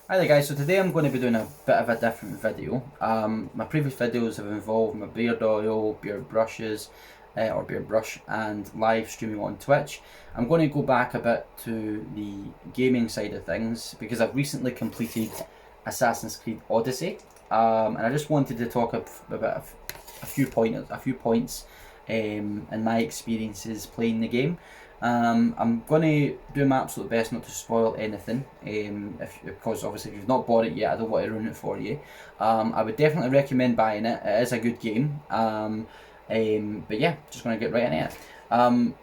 Hi there guys, so today I'm going to be doing a bit of a different video. My previous videos have involved my beard oil, beard brushes, or beard brush, and live streaming on Twitch. I'm going to go back a bit to the gaming side of things because I've recently completed Assassin's Creed Odyssey, and I just wanted to talk about a few points and my experiences playing the game. I'm going to do my absolute best not to spoil anything, because obviously if you've not bought it yet, I don't want to ruin it for you. I would definitely recommend buying it. It is a good game. But yeah, just going to get right into it.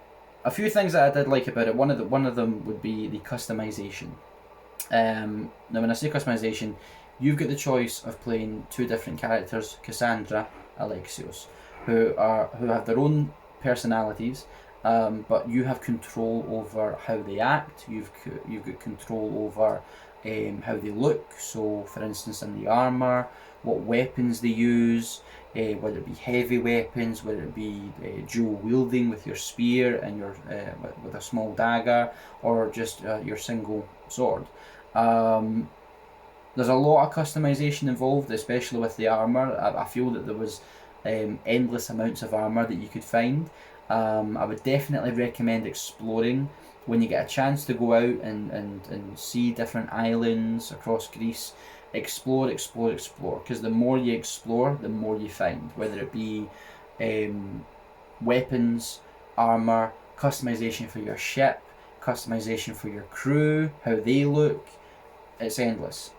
A few things that I did like about it. One of them would be the customization. Now, when I say customization, you've got the choice of playing two different characters, Cassandra, Alexios, who have their own personalities. But you have control over how they act. You've got control over how they look. So, for instance, in the armor, what weapons they use, whether it be heavy weapons, whether it be dual wielding with your spear and your with a small dagger, or just your single sword. There's a lot of customization involved, especially with the armor. I feel that there was endless amounts of armor that you could find. I would definitely recommend exploring when you get a chance to go out and see different islands across Greece. Explore, because the more you explore, the more you find, whether it be weapons, armor, customization for your ship, customization for your crew, how they look. It's endless,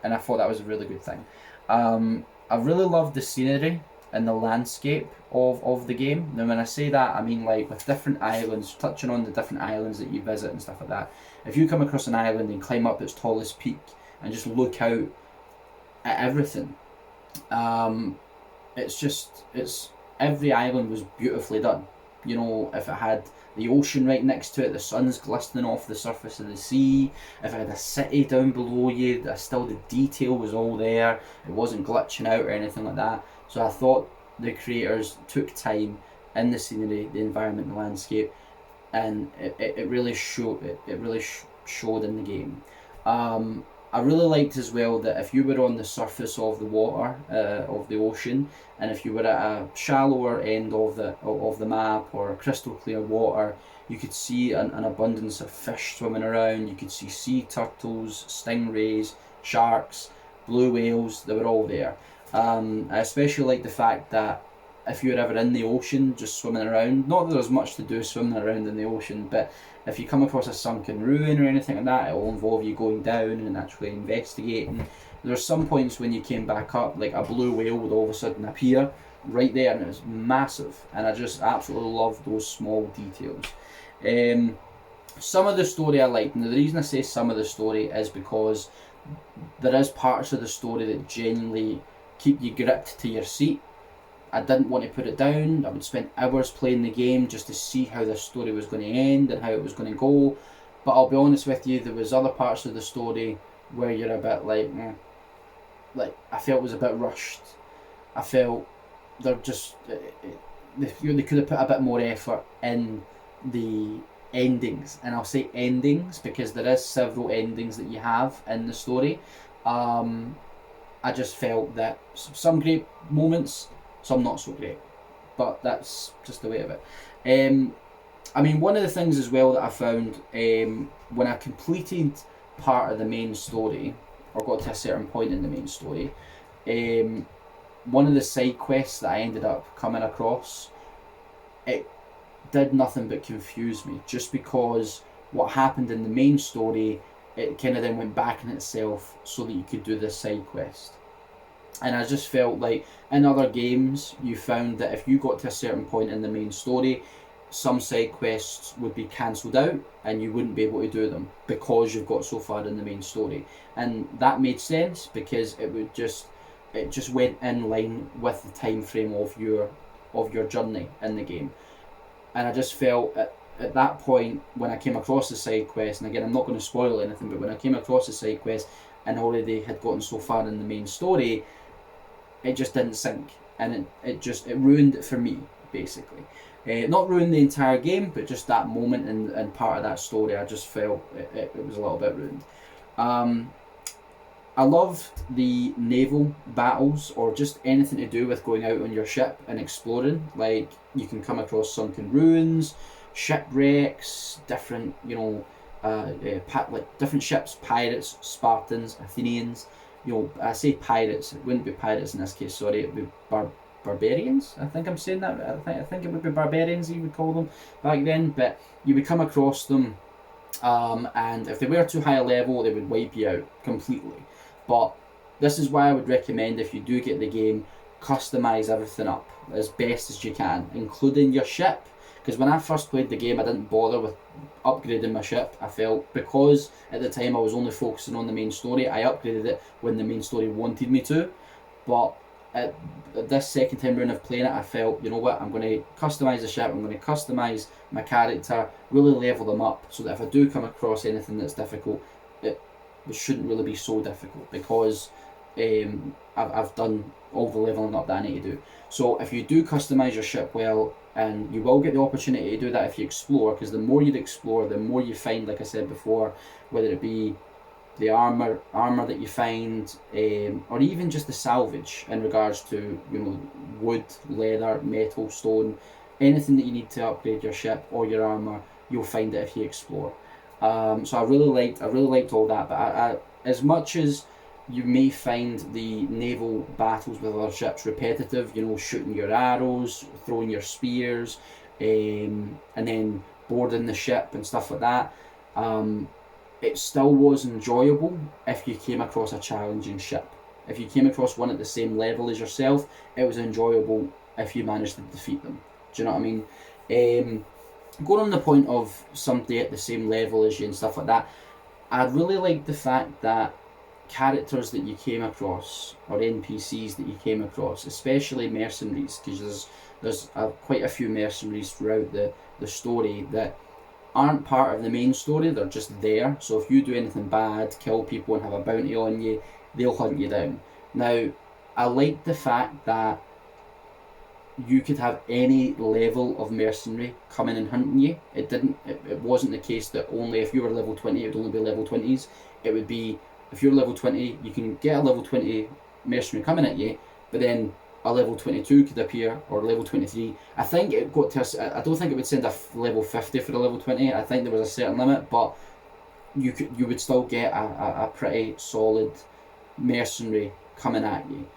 and I thought that was a really good thing. I really loved the scenery and the landscape of the game. Now when I say that, I mean like with different islands, touching on the different islands that you visit and stuff like that. If you come across an island and climb up its tallest peak and just look out at everything, it's every island was beautifully done. You know, if it had the ocean right next to it, the sun's glistening off the surface of the sea. If it had a city down below you, still the detail was all there. It wasn't glitching out or anything like that. So I thought the creators took time in the scenery, the environment, the landscape, and it really showed. It really showed in the game. I really liked as well that if you were on the surface of the water, of the ocean, and if you were at a shallower end of the map or crystal clear water, you could see an abundance of fish swimming around. You could see sea turtles, stingrays, sharks, blue whales. They were all there. I especially like the fact that if you're ever in the ocean just swimming around, not that there's much to do swimming around in the ocean, but if you come across a sunken ruin or anything like that, it will involve you going down and actually investigating. There's some points when you came back up, like a blue whale would all of a sudden appear right there, and it was massive, and I just absolutely love those small details. Some of the story I liked, and the reason I say some of the story is because there is parts of the story that genuinely keep you gripped to your seat. I didn't want to put it down. I would spend hours playing the game just to see how the story was going to end and how it was going to go. But I'll be honest with you, there was other parts of the story where you're a bit like I felt it was a bit rushed. I felt they're just they could have put a bit more effort in the endings, and I'll say endings because there is several endings that you have in the story. I just felt that some great moments, some not so great, but that's just the way of it. I mean, one of the things as well that I found when I completed part of the main story, or got to a certain point in the main story, one of the side quests that I ended up coming across, it did nothing but confuse me, just because what happened in the main story, it kind of then went back in itself so that you could do this side quest. And I just felt like in other games you found that if you got to a certain point in the main story, some side quests would be cancelled out and you wouldn't be able to do them because you've got so far in the main story. And that made sense because it just went in line with the time frame of your journey in the game. And I just felt at that point when I came across the side quest, and again I'm not going to spoil anything, but when I came across the side quest and already had gotten so far in the main story, it just didn't sync, and it ruined it for me basically. Not ruined the entire game, but just that moment and part of that story, I just felt it was a little bit ruined. I loved the naval battles, or just anything to do with going out on your ship and exploring. Like, you can come across sunken ruins, shipwrecks, different, like different ships, pirates, Spartans, Athenians. I say pirates, it wouldn't be pirates in this case, sorry, it would be barbarians. I think I'm saying that. I think it would be barbarians you would call them back then, but you would come across them, and if they were too high a level, they would wipe you out completely. But this is why I would recommend, if you do get the game, customize everything up as best as you can, including your ship. Because when I first played the game, I didn't bother with upgrading my ship. I felt, because at the time I was only focusing on the main story, I upgraded it when the main story wanted me to. But at this second time round of playing it, I felt, you know what, I'm going to customise the ship, I'm going to customise my character, really level them up, so that if I do come across anything that's difficult, it shouldn't really be so difficult, because I've done all the leveling up that I need to do. So if you do customise your ship well, and you will get the opportunity to do that if you explore, because the more you explore, the more you find, like I said before, whether it be the armor that you find, or even just the salvage in regards to wood, leather, metal, stone, anything that you need to upgrade your ship or your armor, you'll find it if you explore. So I really liked all that. But I as much as you may find the naval battles with other ships repetitive, shooting your arrows, throwing your spears, and then boarding the ship and stuff like that, it still was enjoyable if you came across a challenging ship. If you came across one at the same level as yourself, it was enjoyable if you managed to defeat them. Do you know what I mean? Going on the point of somebody at the same level as you and stuff like that, I really liked the fact that characters that you came across, or NPCs that you came across, especially mercenaries, because there's quite a few mercenaries throughout the story that aren't part of the main story, they're just there. So if you do anything bad, kill people and have a bounty on you, they'll hunt you down. Now, I like the fact that you could have any level of mercenary coming and hunting you. It wasn't the case that only if you were level 20, it would only be level 20s. It would be, if you're level 20, you can get a level 20 mercenary coming at you, but then a level 22 could appear, or level 23. I think it got to I don't think it would send a level 50 for a level 20. I think there was a certain limit, but you would still get a pretty solid mercenary coming at you.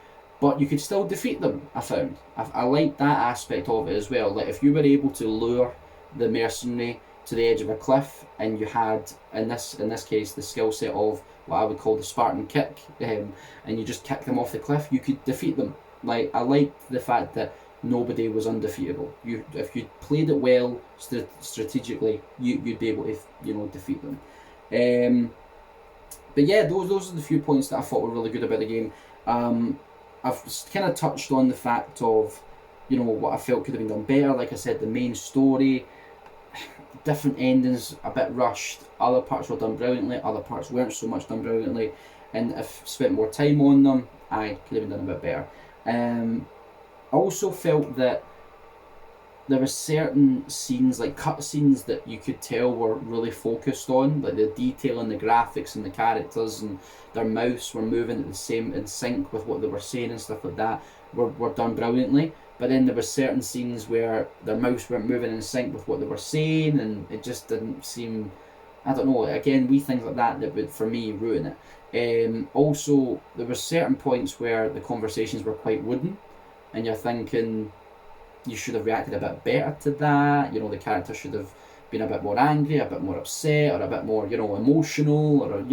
But you could still defeat them, I found. I liked that aspect of it as well. Like, if you were able to lure the mercenary to the edge of a cliff, and you had, in this case, the skill set of what I would call the Spartan kick, and you just kick them off the cliff, you could defeat them. Like, I liked the fact that nobody was undefeatable. If you played it well, strategically, you'd be able to defeat them. But yeah, those are the few points that I thought were really good about the game. I've kind of touched on the fact of what I felt could have been done better. Like I said, the main story, different endings, a bit rushed. Other parts were done brilliantly, other parts weren't so much done brilliantly. And if I spent more time on them, I could have been done a bit better. I also felt that there were certain scenes, like cut scenes, that you could tell were really focused on, like the detail and the graphics and the characters, and their mouths were moving at the same, in sync with what they were saying and stuff like that, were done brilliantly. But then there were certain scenes where their mouths weren't moving in sync with what they were saying, and it just didn't seem, I don't know, again, wee things like that would, for me, ruin it. Also, there were certain points where the conversations were quite wooden, and you're thinking you should have reacted a bit better to that. The character should have been a bit more angry, a bit more upset, or a bit more, emotional, or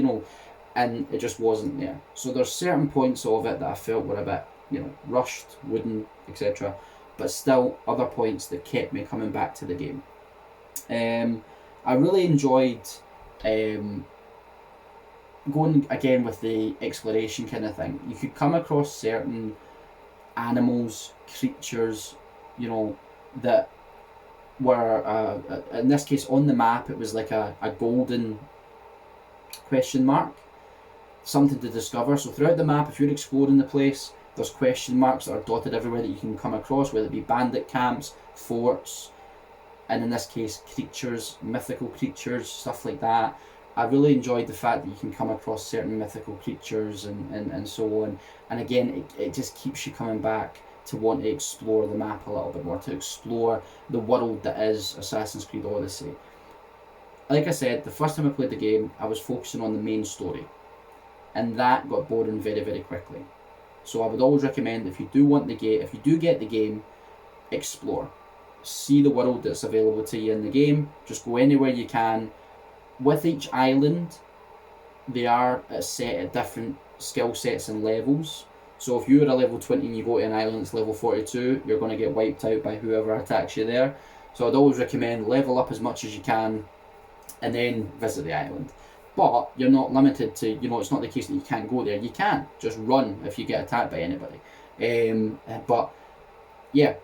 and it just wasn't there. So there's certain points of it that I felt were a bit, rushed, wooden, etc. But still, other points that kept me coming back to the game. I really enjoyed going again with the exploration kind of thing. You could come across certain animals, creatures, that were, in this case on the map, it was like a golden question mark, something to discover. So throughout the map, if you're exploring the place, there's question marks that are dotted everywhere that you can come across, whether it be bandit camps, forts, and in this case creatures, mythical creatures, stuff like that. I really enjoyed the fact that you can come across certain mythical creatures and so on. And again, it just keeps you coming back to want to explore the map a little bit more, to explore the world that is Assassin's Creed Odyssey. Like I said, the first time I played the game, I was focusing on the main story, and that got boring very, very quickly. So I would always recommend, if you do want the game, if you do get the game, explore, see the world that's available to you in the game. Just go anywhere you can. With each island, they are set at different skill sets and levels. So if you're a level 20 and you go to an island that's level 42, you're going to get wiped out by whoever attacks you there. So I'd always recommend level up as much as you can and then visit the island. But you're not limited to, it's not the case that you can't go there. You can just run if you get attacked by anybody. But yeah,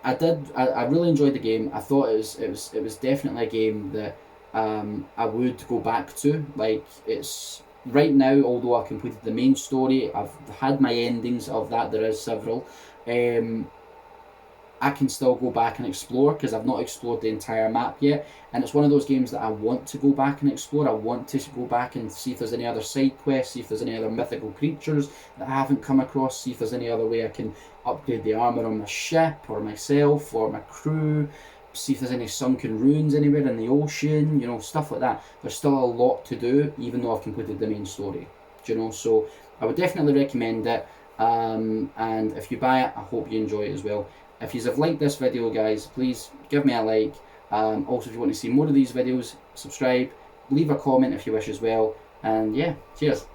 I really enjoyed the game. I thought it was definitely a game that I would go back to. Like, it's right now, although I completed the main story, I've had my endings of that. There is several. I can still go back and explore because I've not explored the entire map yet, and it's one of those games that I want to go back and explore. I want to go back and see if there's any other side quests, see if there's any other mythical creatures that I haven't come across, see if there's any other way I can upgrade the armour on my ship or myself or my crew, see if there's any sunken ruins anywhere in the ocean, stuff like that. There's still a lot to do, even though I've completed the main story, so I would definitely recommend it, and if you buy it, I hope you enjoy it as well. If you have liked this video, guys, please give me a like. Also, if you want to see more of these videos, subscribe, leave a comment if you wish as well, and yeah, cheers.